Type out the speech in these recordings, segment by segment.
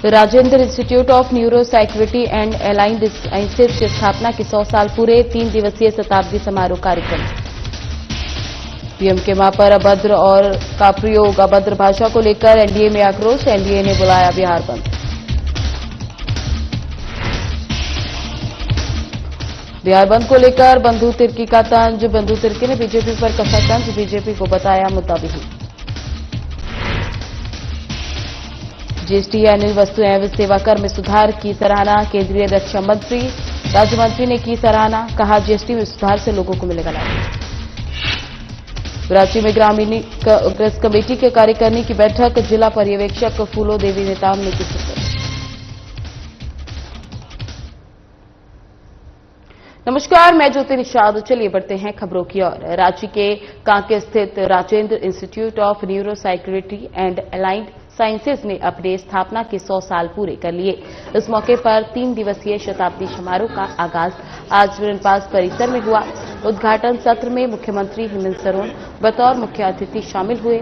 Rajendra institute of neuro psychiatry and aligned sciences की स्थापना के 100 साल पूरे 3 दिवसीय शताब्दी समारोह कार्यक्रम। पीएम के मां पर अभद्र और का प्रयोग, अभद्र भाषा को लेकर एनडीए में आक्रोश, एनडीए ने बुलाया बिहार बंद। बिहार बंद को लेकर बंधु तिर्की का तंज, बंधु तिर्की ने बीजेपी पर कसा तंज, बीजेपी को बताया मुद्दा विहीन। जीएसटी यानी वस्तु एवं सेवा कर में सुधार की सराहना, केंद्रीय रक्षा मंत्री राज्य मंत्री ने की सराहना, कहा जीएसटी में सुधार से लोगों को मिलेगा लाभ। रांची में ग्रामीण कांग्रेस कमेटी के कार्यकारिणी की बैठक, जिला पर्यवेक्षक फूलो देवी नेताम ने की शिरकत। नमस्कार, मैं ज्योति निषाद। चलिए बढ़ते हैं खबरों की ओर। रांची के कांके स्थित Rajendra institute of neuro psychiatry and aligned sciences ने अपने स्थापना के 100 साल पूरे कर लिए। इस मौके पर 3 दिवसीय शताब्दी समारोह का आगाज आज रणपास परिसर में हुआ। उद्घाटन सत्र में मुख्यमंत्री हेमंत सोरेन बतौर मुख्य अतिथि शामिल हुए।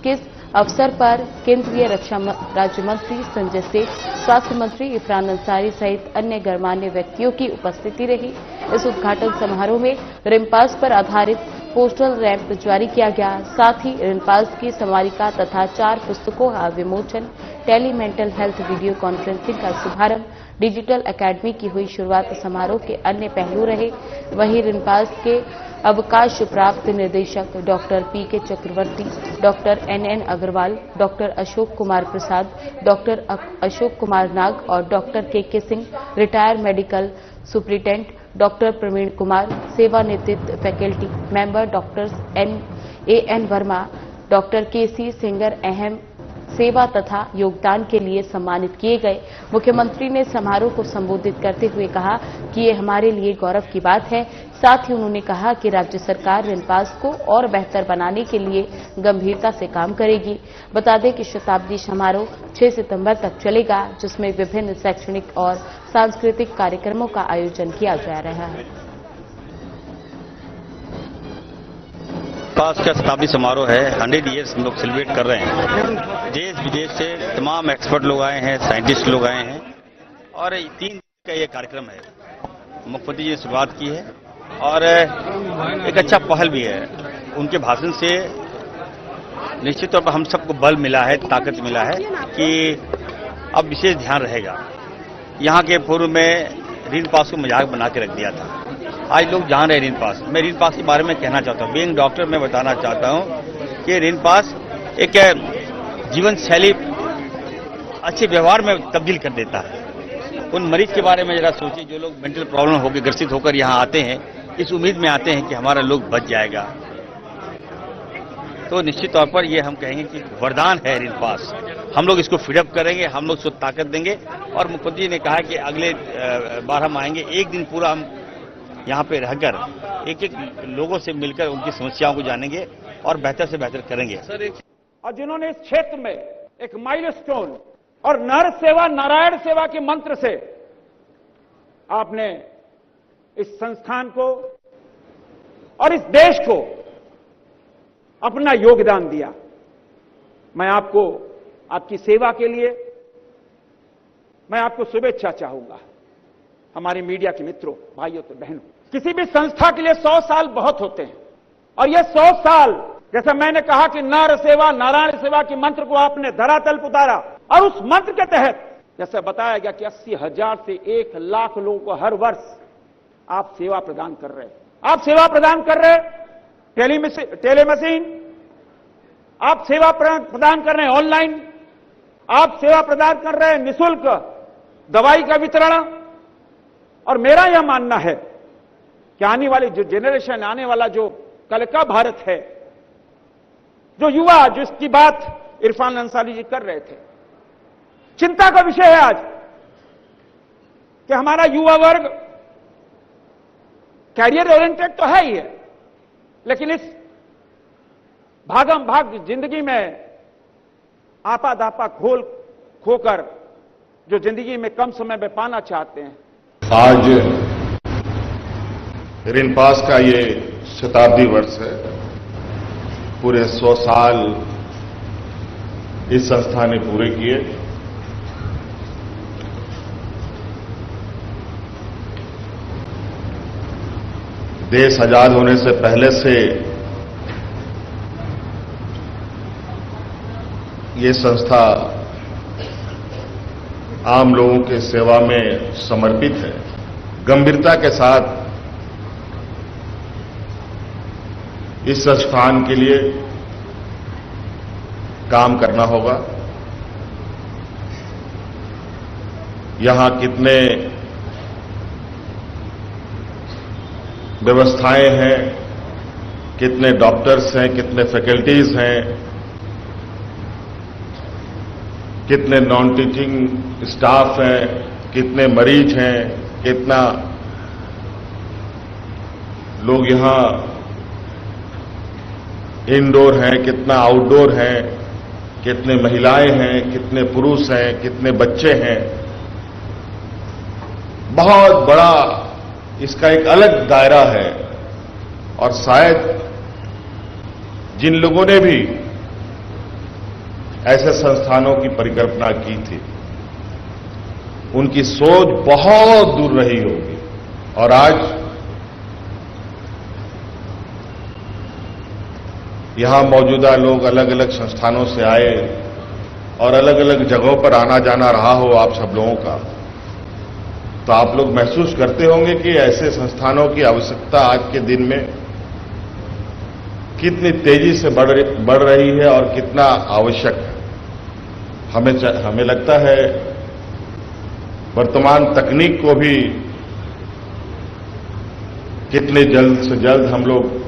किस अवसर पर केंद्रीय रक्षा राज्य मंत्री संजय सेठ, स्वास्थ्य मंत्री इरफान अंसारी सहित अन्य गणमान्य व्यक्तियों की उपस्थिति रही। इस उद्घाटन समारोह में रिम्पास पर आधारित पोस्टल रैंप जारी किया गया। साथ ही रिम्पास की स्मारिका तथा 4 पुस्तकों का विमोचन, tele mental health video conferencing का शुभारंभ, डिजिटल एकेडमी की हुई शुरुआत समारोह के अन्य पहलू रहे। वहीं रिम्पास के अवकाश प्राप्त निदेशक doctor PK Chakraborty, doctor NN Agarwal, doctor Ashok Kumar Prasad, doctor Ashok Kumar Nag और doctor K Singh, retired medical superintendent doctor Praveen Kumar, सेवानिवृत्त faculty member doctor N Verma, doctor KC Singer अहम सेवा तथा योगदान के लिए सम्मानित किए गए। मुख्यमंत्री ने समारोह को संबोधित करते हुए कहा कि ये हमारे लिए गौरव की बात है। साथ ही उन्होंने कहा कि राज्य सरकार रिम्पास को और बेहतर बनाने के लिए गंभीरता से काम करेगी। बता दें कि शताब्दी समारोह 6 सितंबर तक चलेगा, जिसमें विभिन्न शैक्षणिक और सांस्कृतिक कार्यक्रमों का आयोजन किया जा रहा है। रिम्पास का शताब्दी समारोह है, 100 ईयर्स हम लोग सेलिब्रेट कर रहे हैं। देश विदेश से तमाम एक्सपर्ट लोग आए हैं, साइंटिस्ट लोग आए हैं और 3 दिन का ये कार्यक्रम है। मुख्यमंत्री जी ने शुरुआत की है और एक अच्छा पहल भी है। उनके भाषण से निश्चित तौर पर हम सबको बल मिला है, ताकत मिला है कि अब विशेष ध्यान रहेगा। यहाँ के पूर्व में रिम्पास को मजाक बना के रख दिया था, आज लोग जान रहे हैं रिम्पास। मैं रिम्पास के बारे में कहना चाहता हूँ, बीइंग डॉक्टर मैं बताना चाहता हूँ कि रिम्पास एक जीवन शैली अच्छे व्यवहार में तब्दील कर देता है। उन मरीज के बारे में जरा सोचिए जो लोग मेंटल प्रॉब्लम होकर ग्रसित होकर यहाँ आते हैं, इस उम्मीद में आते हैं कि हमारा लोग बच जाएगा। तो निश्चित तौर पर ये हम कहेंगे कि वरदान है रिम्पास। हम लोग इसको फीडअप करेंगे, हम लोग इसको ताकत देंगे और मुख्यमंत्री ने कहा कि अगले बार हम आएंगे, एक दिन पूरा हम यहाँ पे रहकर एक लोगों से मिलकर उनकी समस्याओं को जानेंगे और बेहतर से बेहतर करेंगे। और जिन्होंने इस क्षेत्र में एक माइलस्टोन और नर सेवा नारायण सेवा के मंत्र से आपने इस संस्थान को और इस देश को अपना योगदान दिया। मैं आपको आपकी सेवा के लिए मैं आपको शुभेच्छा चाहूंगा। हमारे मीडिया के मित्रों, भाइयों तो बहनों, किसी भी संस्था के लिए 100 साल बहुत होते हैं और ये 100 साल, जैसा मैंने कहा कि नर सेवा नारायण सेवा के मंत्र को आपने धरातल पर उतारा और उस मंत्र के तहत जैसे बताया गया कि 80,000 से 1,00,000 लोगों को हर वर्ष आप सेवा प्रदान कर रहे हैं। आप सेवा प्रदान कर रहे हैं टेलीमेडिसिन, आप सेवा प्रदान कर रहे हैं ऑनलाइन, आप सेवा प्रदान कर रहे हैं निःशुल्क दवाई का वितरण। और मेरा यह मानना है कि आने वाली जो जेनरेशन, आने वाला जो कल का भारत है, जो युवा, जिसकी बात इरफान अंसारी जी कर रहे थे, चिंता का विषय है आज कि हमारा युवा वर्ग कैरियर ओरिएंटेड तो है ही है, लेकिन इस भागम भाग जिंदगी में आपा धापा खोकर जो जिंदगी में कम समय में पाना चाहते हैं। आज रिम्पास का ये शताब्दी वर्ष है। पूरे 100 साल इस संस्था ने पूरे किए देश आजाद होने से पहले से ये संस्था आम लोगों के सेवा में समर्पित है। गंभीरता के साथ इस संस्थान के लिए काम करना होगा। यहां कितने व्यवस्थाएं हैं, कितने डॉक्टर्स हैं, कितने फैकल्टीज हैं, कितने नॉन टीचिंग स्टाफ हैं, कितने मरीज हैं, कितना लोग यहां इंडोर हैं, कितना आउटडोर हैं, कितने महिलाएं हैं, कितने पुरुष हैं, कितने बच्चे हैं, बहुत बड़ा इसका एक अलग दायरा है। और शायद जिन लोगों ने भी ऐसे संस्थानों की परिकल्पना की थी, उनकी सोच बहुत दूर रही होगी। और आज यहां मौजूदा लोग अलग अलग संस्थानों से आए और अलग अलग जगहों पर आना जाना रहा हो आप सब लोगों का, तो आप लोग महसूस करते होंगे कि ऐसे संस्थानों की आवश्यकता आज के दिन में कितनी तेजी से बढ़ रही है और कितना आवश्यक है। हमें लगता है वर्तमान तकनीक को भी कितने जल्द से जल्द हम लोग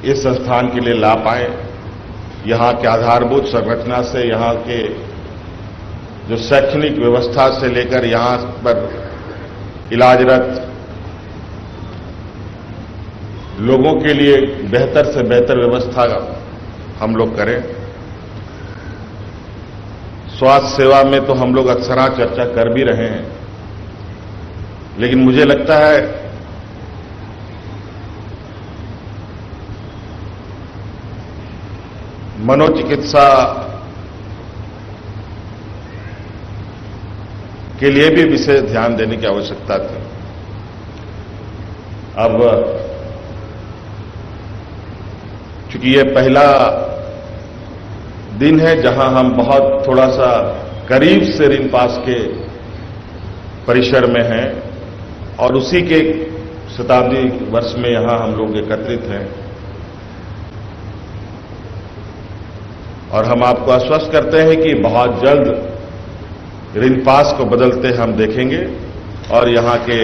इस संस्थान के लिए ला पाए। यहां के आधारभूत संरचना से, यहां के जो शैक्षणिक व्यवस्था से लेकर यहां पर इलाजरत लोगों के लिए बेहतर से बेहतर व्यवस्था हम लोग करें। स्वास्थ्य सेवा में तो हम लोग अक्सर चर्चा कर भी रहे हैं, लेकिन मुझे लगता है मनोचिकित्सा के लिए भी विशेष ध्यान देने की आवश्यकता थी। अब चूंकि ये पहला दिन है जहां हम बहुत थोड़ा सा करीब से रिनपास के परिसर में हैं और उसी के शताब्दी वर्ष में यहां हम लोग एकत्रित हैं, और हम आपको आश्वस्त करते हैं कि बहुत जल्द रिनपास को बदलते हम देखेंगे और यहां के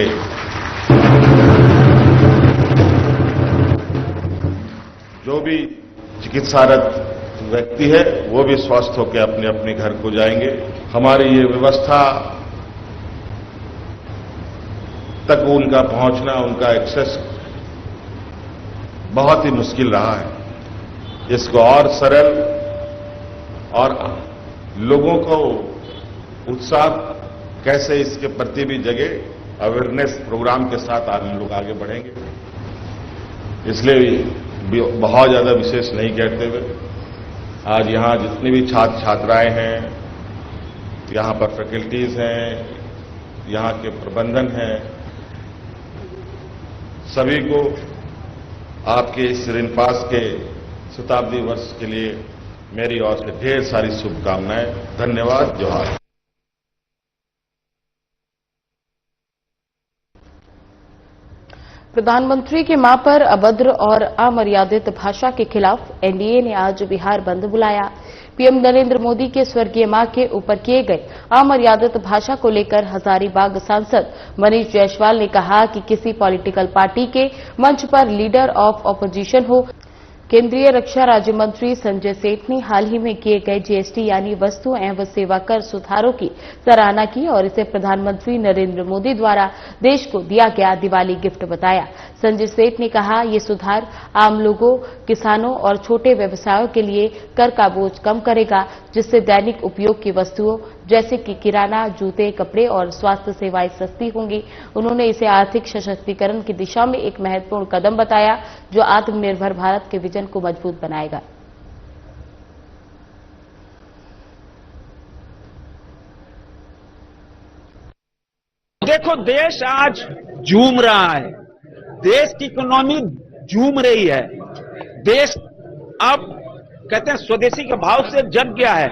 जो भी चिकित्सारत व्यक्ति है वो भी स्वस्थ होकर अपने अपने घर को जाएंगे। हमारी ये व्यवस्था तक उनका पहुंचना, उनका एक्सेस बहुत ही मुश्किल रहा है। इसको और सरल और लोगों को उत्साह कैसे इसके प्रति भी जगे, अवेयरनेस प्रोग्राम के साथ आज हम लोग आगे बढ़ेंगे। इसलिए बहुत ज्यादा विशेष नहीं कहते हुए, आज यहां जितने भी छात्र छात्राएं हैं, यहां पर फैकल्टीज हैं, यहां के प्रबंधन हैं, सभी को आपके इस रिनपास के शताब्दी वर्ष के लिए मेरी ओर से ढेर सारी शुभकामनाएं। धन्यवाद। जोहार। प्रधानमंत्री की मां पर अभद्र और अमर्यादित भाषा के खिलाफ एनडीए ने आज बिहार बंद बुलाया। पीएम नरेंद्र मोदी के स्वर्गीय मां के ऊपर किए गए अमर्यादित भाषा को लेकर हजारीबाग सांसद मनीष जायसवाल ने कहा कि किसी पॉलिटिकल पार्टी के मंच पर लीडर ऑफ ऑपोजिशन हो। केंद्रीय रक्षा राज्य मंत्री संजय सेठ ने हाल ही में किए गए जीएसटी यानी वस्तु एवं सेवा कर सुधारों की सराहना की और इसे प्रधानमंत्री नरेंद्र मोदी द्वारा देश को दिया गया दिवाली गिफ्ट बताया। संजय सेठ ने कहा, ये सुधार आम लोगों, किसानों और छोटे व्यवसायों के लिए कर का बोझ कम करेगा, जिससे दैनिक उपयोग की वस्तुओं जैसे कि किराना, जूते, कपड़े और स्वास्थ्य सेवाएं सस्ती होंगी। उन्होंने इसे आर्थिक सशक्तिकरण की दिशा में एक महत्वपूर्ण कदम बताया, जो आत्मनिर्भर भारत के विजन को मजबूत बनाएगा। देखो, देश आज झूम रहा है, देश की इकोनॉमी झूम रही है, देश अब कहते हैं स्वदेशी के भाव से जग गया है।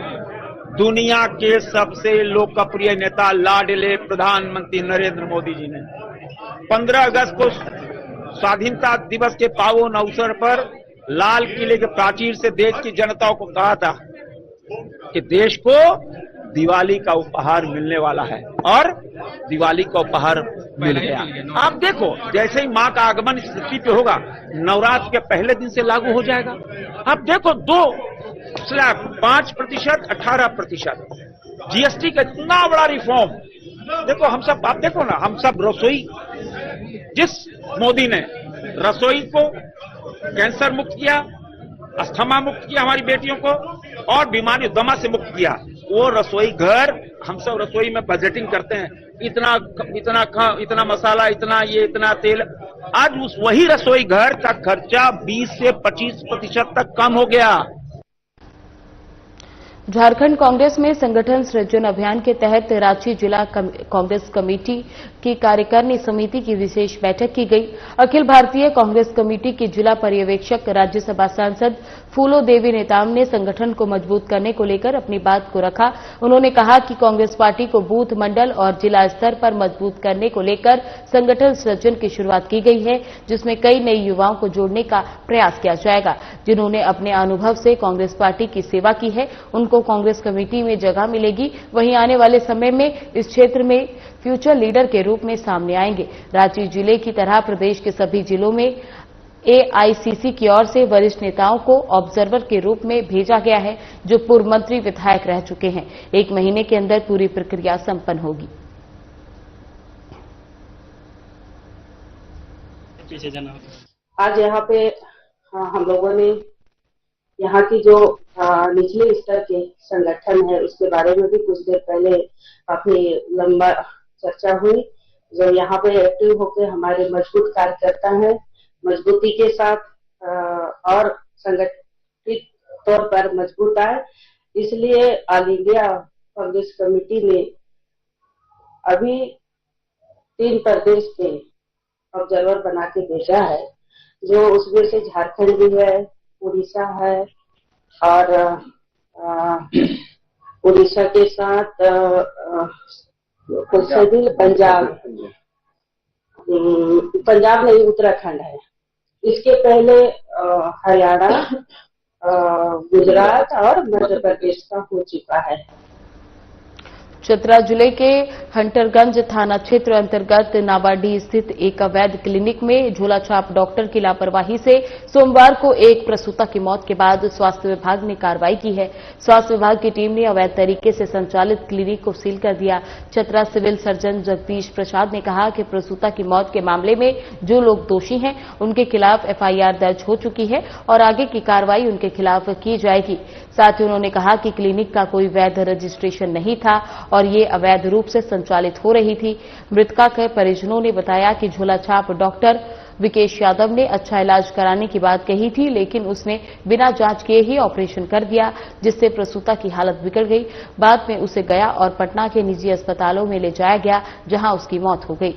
दुनिया के सबसे लोकप्रिय नेता लाडले प्रधानमंत्री नरेंद्र मोदी जी ने 15 अगस्त को स्वाधीनता दिवस के पावन अवसर पर लाल किले के प्राचीर से देश की जनता को कहा था कि देश को दिवाली का उपहार मिलने वाला है, और दिवाली का उपहार मिल गया। आप देखो, जैसे ही मां का आगमन इस पृथ्वी पे होगा, नवरात्र के पहले दिन से लागू हो जाएगा। आप देखो 2 स्लैब 5%, 18%, जीएसटी का इतना बड़ा रिफॉर्म। देखो हम सब, आप देखो ना, हम सब रसोई, जिस मोदी ने रसोई को कैंसर मुक्त किया, अस्थमा मुक्त किया हमारी बेटियों को, और बीमारी दमा से मुक्त किया, वो रसोई घर, हम सब रसोई में बजटिंग करते हैं, इतना मसाला, इतना ये, इतना तेल। आज उस वही रसोई घर का खर्चा 20 से 25% तक कम हो गया। झारखंड कांग्रेस में संगठन सृजन अभियान के तहत रांची जिला कांग्रेस कमेटी की कार्यकारिणी समिति की विशेष बैठक की गई। अखिल भारतीय कांग्रेस कमेटी की जिला पर्यवेक्षक राज्यसभा सांसद फूलो देवी नेताम ने संगठन को मजबूत करने को लेकर अपनी बात को रखा। उन्होंने कहा कि कांग्रेस पार्टी को बूथ, मंडल और जिला स्तर पर मजबूत करने को लेकर संगठन सृजन की शुरुआत की गई है, जिसमें कई नए युवाओं को जोड़ने का प्रयास किया जाएगा। जिन्होंने अपने अनुभव से कांग्रेस पार्टी की सेवा की है, उनको कांग्रेस कमेटी में जगह मिलेगी। वहीं आने वाले समय में इस क्षेत्र में फ्यूचर लीडर के रूप में सामने आएंगे। रांची जिले की तरह प्रदेश के सभी जिलों में एआईसीसी की ओर से वरिष्ठ नेताओं को ऑब्जर्वर के रूप में भेजा गया है, जो पूर्व मंत्री, विधायक रह चुके हैं। 1 महीने के अंदर पूरी प्रक्रिया संपन्न होगी। आज यहाँ पे हम लोगों ने यहाँ की जो निचले स्तर के संगठन है, उसके बारे में भी कुछ देर पहले काफी लंबा चर्चा हुई। जो यहाँ पे एक्टिव होकर हमारे मजबूत कार्यकर्ता हैं, मजबूती के साथ और संगठित तौर पर मजबूत आए, इसलिए ऑल इंडिया कांग्रेस कमेटी ने अभी 3 प्रदेश के ऑब्जर्वर बना के भेजा है, जो उसमें से झारखंड भी है, उड़ीसा है, और उड़ीसा के साथ पंजाब नहीं, उत्तराखंड है। इसके पहले हरियाणा, गुजरात और मध्य प्रदेश का हो चुका है। चतरा जिले के हंटरगंज थाना क्षेत्र अंतर्गत नावाडीह स्थित एक अवैध क्लिनिक में झोलाछाप डॉक्टर की लापरवाही से सोमवार को एक प्रसूता की मौत के बाद स्वास्थ्य विभाग ने कार्रवाई की है। स्वास्थ्य विभाग की टीम ने अवैध तरीके से संचालित क्लिनिक को सील कर दिया। चतरा सिविल सर्जन जगदीश प्रसाद ने कहा कि प्रसूता की मौत के मामले में जो लोग दोषी हैं, उनके खिलाफ एफआईआर दर्ज हो चुकी है और आगे की कार्रवाई उनके खिलाफ की जाएगी। साथ ही उन्होंने कहा कि क्लिनिक का कोई वैध रजिस्ट्रेशन नहीं था और ये अवैध रूप से संचालित हो रही थी। मृतका के परिजनों ने बताया कि झोलाछाप डॉक्टर विकेश यादव ने अच्छा इलाज कराने की बात कही थी, लेकिन उसने बिना जांच किए ही ऑपरेशन कर दिया, जिससे प्रसूता की हालत बिगड़ गई। बाद में उसे गया और पटना के निजी अस्पतालों में ले जाया गया, जहां उसकी मौत हो गई।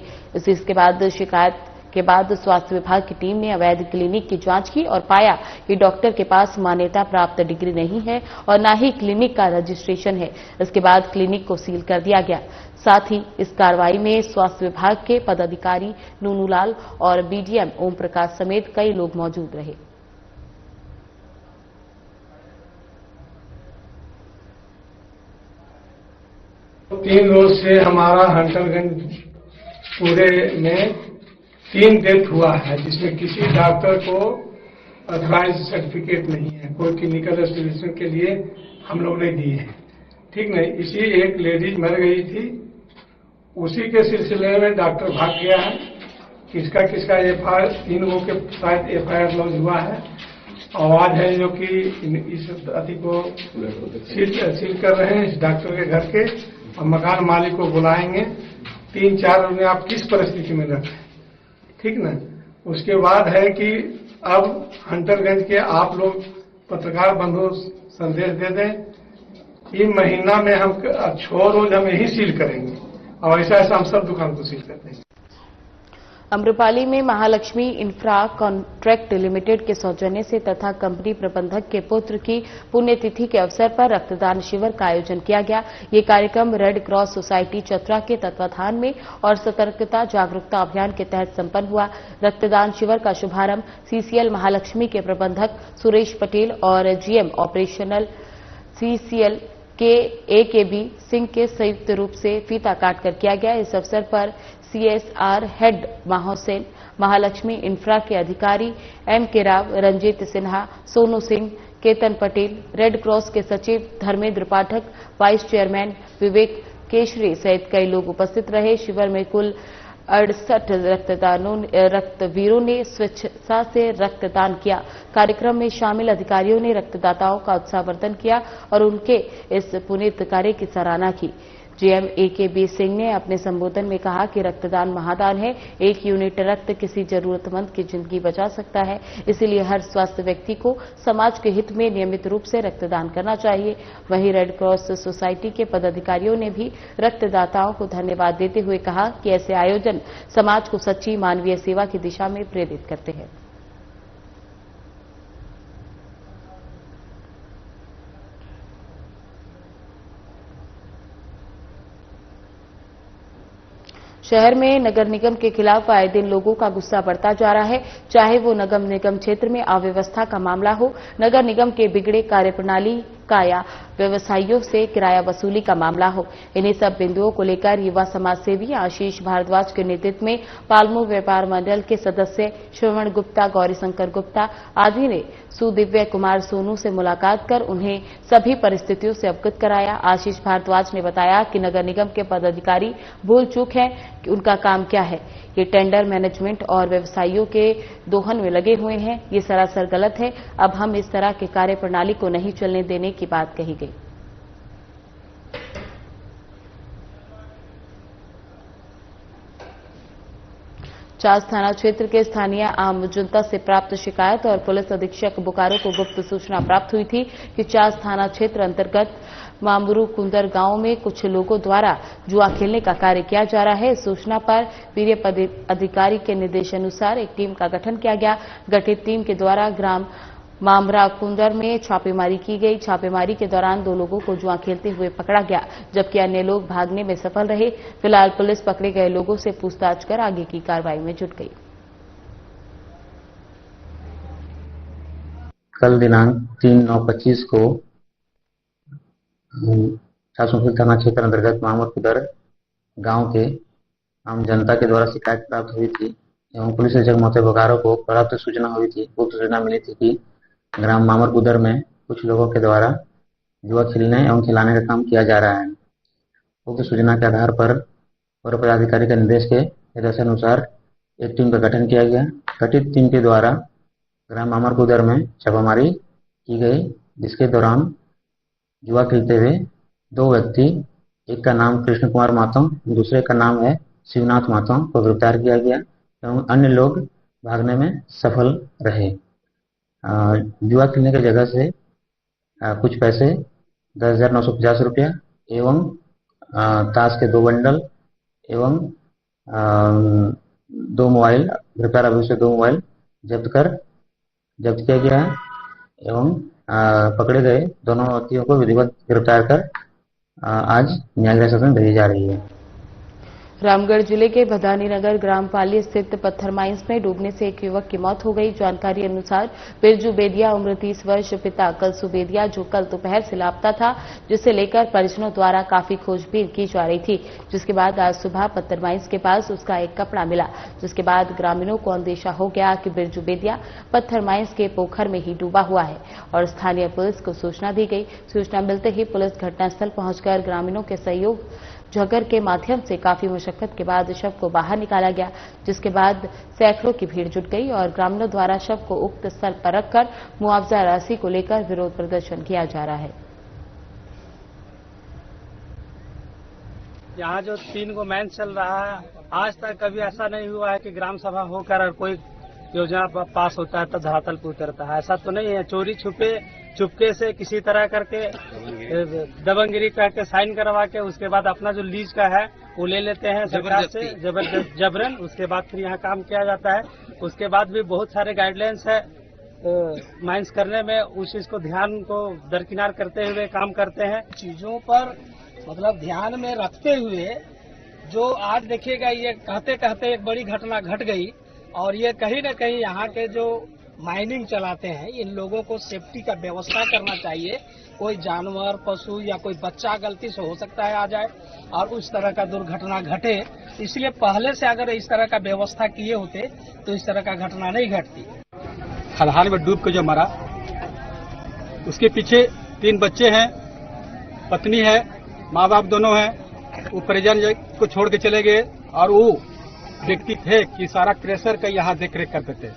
इसके बाद शिकायत के बाद स्वास्थ्य विभाग की टीम ने अवैध क्लिनिक की जांच की और पाया कि डॉक्टर के पास मान्यता प्राप्त डिग्री नहीं है और न ही क्लिनिक का रजिस्ट्रेशन है। इसके बाद क्लिनिक को सील कर दिया गया। साथ ही इस कार्रवाई में स्वास्थ्य विभाग के पदाधिकारी नूनूलाल और बीडीएम ओम प्रकाश समेत कई लोग मौजूद रहे। तीन रोज से हमारा हंटरगंज पूरे में 3 डेथ हुआ है, जिसमें किसी डॉक्टर को अथॉराइज सर्टिफिकेट नहीं है, कोई क्लिनिकल रजिस्ट्रेशन के लिए हम लोग ने दिए हैं। ठीक नहीं, इसी एक लेडीज मर गई थी, उसी के सिलसिले में डॉक्टर भाग गया है। किसका किसका एफआईआर, 3 लोगों के शायद एफआईआर लॉन्च हुआ है। आवाज है जो कि इस अति को सील कर रहे हैं इस डॉक्टर के घर के, और मकान मालिक को बुलाएंगे। 3-4 में आप किस परिस्थिति में रखें, ठीक ना। उसके बाद है कि अब हंटरगंज के आप लोग पत्रकार बंधु संदेश दे दें, 3 महीना में हम 6 रोज हम यही सील करेंगे और ऐसा हम सब दुकान को सील कर देंगे। अम्रपाली में महालक्ष्मी इंफ्रा कॉन्ट्रैक्ट लिमिटेड के सौजन्य से तथा कंपनी प्रबंधक के पुत्र की पुण्यतिथि के अवसर पर रक्तदान शिविर का आयोजन किया गया। ये कार्यक्रम रेड क्रॉस सोसाइटी चतरा के तत्वाधान में और सतर्कता जागरूकता अभियान के तहत संपन्न हुआ। रक्तदान शिविर का शुभारंभ सीसीएल महालक्ष्मी के प्रबंधक सुरेश पटेल और जीएम ऑपरेशनल सीसीएल के AKB सिंह के संयुक्त रूप से फीता काटकर किया गया। इस अवसर पर CSR head Mahasen, Mahalakshmi infra के अधिकारी MK Rao, Ranjit Sinha, Sonu Singh, Ketan Patel, red cross के सचिव धर्मेंद्र पाठक, वाइस चेयरमैन विवेक केशरी सहित कई लोग उपस्थित रहे। शिविर में कुल 68 रक्तवीरों ने स्वेच्छा से रक्तदान किया। कार्यक्रम में शामिल अधिकारियों ने रक्तदाताओं का उत्साहवर्धन किया और उनके इस पुनीत कार्य की सराहना की। जीएम AKB सिंह ने अपने संबोधन में कहा कि रक्तदान महादान है। 1 यूनिट रक्त किसी जरूरतमंद की जिंदगी बचा सकता है। इसीलिए हर स्वस्थ व्यक्ति को समाज के हित में नियमित रूप से रक्तदान करना चाहिए। वहीं रेड क्रॉस सोसाइटी के पदाधिकारियों ने भी रक्तदाताओं को धन्यवाद देते हुए कहा कि ऐसे आयोजन समाज को सच्ची मानवीय सेवा की दिशा में प्रेरित करते हैं। शहर में नगर निगम के खिलाफ आए दिन लोगों का गुस्सा बढ़ता जा रहा है, चाहे वो नगर निगम क्षेत्र में अव्यवस्था का मामला हो, नगर निगम के बिगड़े कार्यप्रणाली का या व्यवसायियों से किराया वसूली का मामला हो। इन्हीं सब बिंदुओं को लेकर युवा समाज सेवी आशीष भारद्वाज के नेतृत्व में पालमू व्यापार मंडल के सदस्य श्रवण गुप्ता, गौरीशंकर गुप्ता आदि ने सुदिव्य कुमार सोनू से मुलाकात कर उन्हें सभी परिस्थितियों से अवगत कराया। आशीष भारद्वाज ने बताया कि नगर निगम के पदाधिकारी भूल चूक है कि उनका काम क्या है। ये टेंडर मैनेजमेंट और व्यवसायियों के दोहन में लगे हुए हैं। ये सरासर गलत है। अब हम इस तरह के कार्य प्रणाली को नहीं चलने देने की बात कही गई। चास थाना क्षेत्र के स्थानीय आम जनता से प्राप्त शिकायत और पुलिस अधीक्षक बोकारो को गुप्त सूचना प्राप्त हुई थी कि चास थाना क्षेत्र अंतर्गत मामरू कुंदर गांव में कुछ लोगों द्वारा जुआ खेलने का कार्य किया जा रहा है। इस सूचना पर वरीय अधिकारी के निर्देशानुसार एक टीम का गठन किया गया। गठित टीम के द्वारा ग्राम मामरा कुंदर में छापेमारी की गई। छापेमारी के दौरान 2 लोगों को जुआ खेलते हुए पकड़ा गया, जबकि अन्य लोग भागने में सफल रहे। फिलहाल पुलिस पकड़े गए लोगों से पूछताछ कर आगे की कार्रवाई में जुट गई। कल दिनांक 3/9/25 को चासमुखी थाना क्षेत्र अंतर्गत मामर कुदर गांव के आम जनता के द्वारा शिकायत प्राप्त हुई थी एवं पुलिस अधीक्षक महोदय बोकारो को प्राप्त सूचना हुई थी। गुप्त सूचना मिली थी कि ग्राम मामर कुदर में कुछ लोगों के द्वारा जुआ खेलने एवं खिलाने का काम किया जा रहा है। उक्त सूचना के आधार पर और पदाधिकारी के निर्देश के निर्देशानुसार एक टीम का गठन किया गया। गठित टीम के द्वारा ग्राम मामर कुदर में छापामारी की गई, जिसके दौरान जुआ खेलते हुए 2 व्यक्ति, एक का नाम कृष्ण कुमार मातम, दूसरे का नाम है शिवनाथ मातम को गिरफ्तार किया गया एवं अन्य लोग भागने में सफल रहे। जुआ खेलने की जगह से कुछ पैसे 10,950 रुपया एवं ताश के 2 बंडल एवं 2 मोबाइल, गिरफ्तार अभियुक्त से 2 मोबाइल जब्त किया गया है एवं पकड़े गए दोनों व्यक्तियों को विधिवत गिरफ्तार कर आज न्यायिक हिरासत में भेजी जा रही है। रामगढ़ जिले के भदानी नगर ग्राम पाली स्थित पत्थर माइंस में डूबने से एक युवक की मौत हो गई। जानकारी अनुसार बिरजू बेदिया उम्र 30 वर्ष, पिता कलसू बेदिया, जो कल दोपहर से लापता था, जिसे लेकर परिजनों द्वारा काफी खोजबीन की जा रही थी। जिसके बाद आज सुबह पत्थर माइंस के पास उसका एक कपड़ा मिला, जिसके बाद ग्रामीणों को अंदेशा हो गया कि बिरजू बेदिया पत्थर माइंस के पोखर में ही डूबा हुआ है और स्थानीय पुलिस को सूचना दी गई। सूचना मिलते ही पुलिस घटनास्थल पहुंचकर ग्रामीणों के सहयोग जगर के माध्यम से काफी मशक्कत के बाद शव को बाहर निकाला गया, जिसके बाद सैकड़ों की भीड़ जुट गई और ग्रामीणों द्वारा शव को उक्त स्थल पर रखकर मुआवजा राशि को लेकर विरोध प्रदर्शन किया जा रहा है। यहाँ जो 3 को मैच चल रहा है, आज तक कभी ऐसा नहीं हुआ है कि ग्राम सभा होकर और कोई योजना पास होता है तो धरातल पर उतरता है। ऐसा तो नहीं है। चोरी चुपके से किसी तरह करके दबंगिरी करके साइन करवा के उसके बाद अपना जो लीज का है वो ले लेते हैं सरकार से जबरन। उसके बाद फिर यहाँ काम किया जाता है। उसके बाद भी बहुत सारे गाइडलाइंस है माइंस करने में, उस चीज को ध्यान को दरकिनार करते हुए काम करते हैं। चीजों पर मतलब ध्यान में रखते हुए जो आज देखिएगा, ये कहते कहते एक बड़ी घटना घट गई और ये कहीं न कहीं यहाँ के जो माइनिंग चलाते हैं इन लोगों को सेफ्टी का व्यवस्था करना चाहिए। कोई जानवर, पशु या कोई बच्चा गलती से हो सकता है आ जाए और उस तरह का दुर्घटना घटे, इसलिए पहले से अगर इस तरह का व्यवस्था किए होते तो इस तरह का घटना नहीं घटती। खदान में डूब के जो मरा, उसके पीछे 3 बच्चे हैं, पत्नी है, माँ बाप दोनों हैं। वो परिजन को छोड़ के चले गए और वो व्यक्ति थे कि सारा क्रेशर का यहाँ देख रेख करते थे।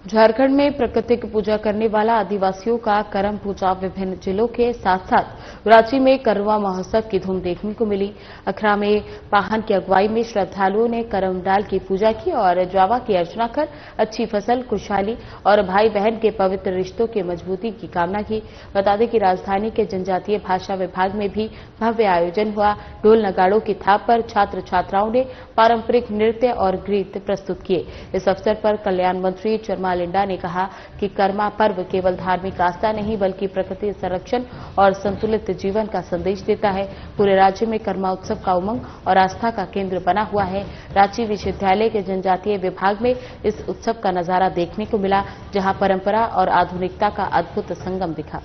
झारखंड में प्रकृति की पूजा करने वाला आदिवासियों का करम पूजा विभिन्न जिलों के साथ साथ रांची में करवा महोत्सव की धूम देखने को मिली। अखरा में पाहन की अगुवाई में श्रद्धालुओं ने करम डाल की पूजा की और जावा की अर्चना कर अच्छी फसल, खुशहाली और भाई बहन के पवित्र रिश्तों की मजबूती की कामना की। बता दें कि राजधानी के जनजातीय भाषा विभाग में भी भव्य आयोजन हुआ। ढोल नगाड़ों की थाप पर छात्र छात्राओं ने पारंपरिक नृत्य और गीत प्रस्तुत किए। इस अवसर पर कल्याण मंत्री चरमा लिंडा ने कहा कि कर्मा पर्व केवल धार्मिक आस्था नहीं बल्कि प्रकृति संरक्षण और संतुलित जीवन का संदेश देता है। पूरे राज्य में कर्मा उत्सव का उमंग और आस्था का केंद्र बना हुआ है। रांची विश्वविद्यालय के जनजातीय विभाग में इस उत्सव का नजारा देखने को मिला, जहां परंपरा और आधुनिकता का अद्भुत संगम दिखा।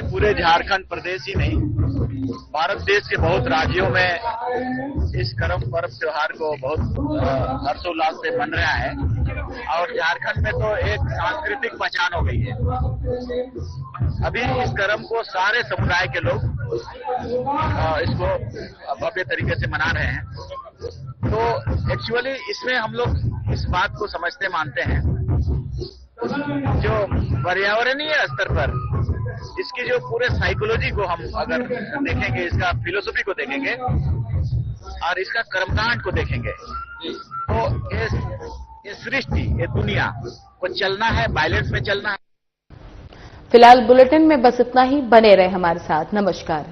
पूरे झारखंड प्रदेश ही नहीं, भारत देश के बहुत राज्यों में इस करम पर्व त्योहार को बहुत हर्षोल्लास से मन रहा है और झारखंड में तो एक सांस्कृतिक पहचान हो गई है। अभी इस करम को सारे समुदाय के लोग इसको भव्य तरीके से मना रहे हैं। तो एक्चुअली इसमें हम लोग इस बात को समझते मानते हैं, जो पर्यावरणीय स्तर पर इसकी जो पूरे साइकोलॉजी को हम अगर देखेंगे, इसका फिलोसफी को देखेंगे और इसका कर्मकांड को देखेंगे, तो ये सृष्टि, ये दुनिया को चलना है, बैलेंस में चलना है। फिलहाल बुलेटिन में बस इतना ही। बने रहे हमारे साथ। नमस्कार।